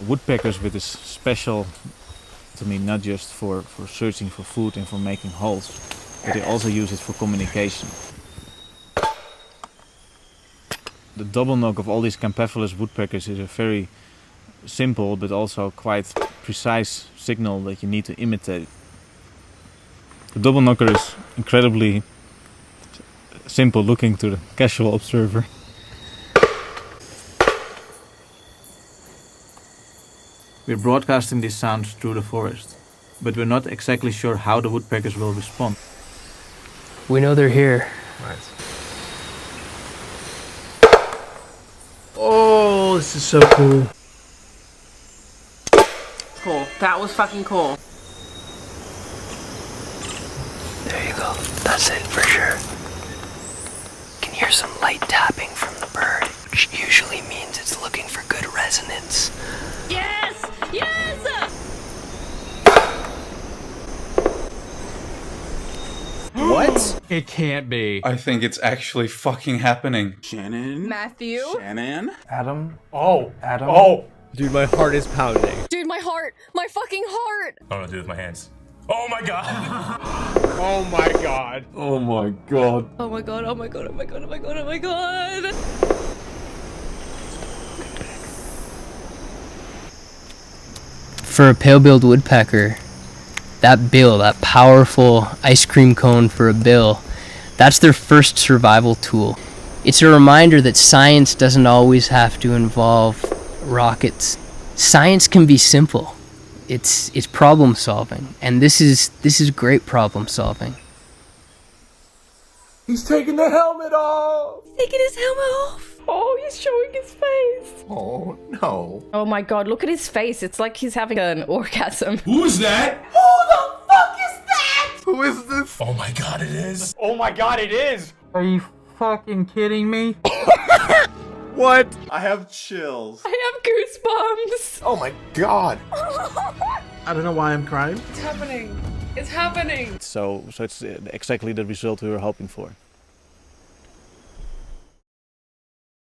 Woodpeckers with this special, to me, not just for searching for food and for making holes, but they also use it for communication. The double knock of all these Campephilus woodpeckers is a very simple but also quite precise signal that you need to imitate. The double knocker is incredibly simple looking to the casual observer. We're broadcasting these sounds through the forest, but we're not exactly sure how the woodpeckers will respond. We know they're here. Right. Oh, this is so cool. Cool. That was fucking cool. There you go. That's it for sure. You can hear some light tapping from the bird, which usually means it's looking for good resonance. Yes! Yes! What? It can't be. I think it's actually fucking happening. Shannon? Matthew? Shannon? Adam? Oh! Adam? Oh! Dude, my heart is pounding. Dude, my heart! My fucking heart! I don't know what to do with my hands. Oh my god! Oh my god. Oh my god. Oh my god, oh my god, oh my god, oh my god, oh my god! For a pale-billed woodpecker, that bill, that powerful ice cream cone for a bill, that's their first survival tool. It's a reminder that science doesn't always have to involve rockets. Science can be simple. It's problem solving, and this is great problem solving. He's taking the helmet off! Taking his helmet off! Oh, he's showing his face! Oh, no. Oh my god, look at his face. It's like he's having an orgasm. Who's that? Who is this? Oh my god, it is! Oh my god, it is! Are you fucking kidding me? What? I have chills. I have goosebumps! Oh my god. I don't know why I'm crying. It's happening. It's happening. So it's exactly the result we were hoping for.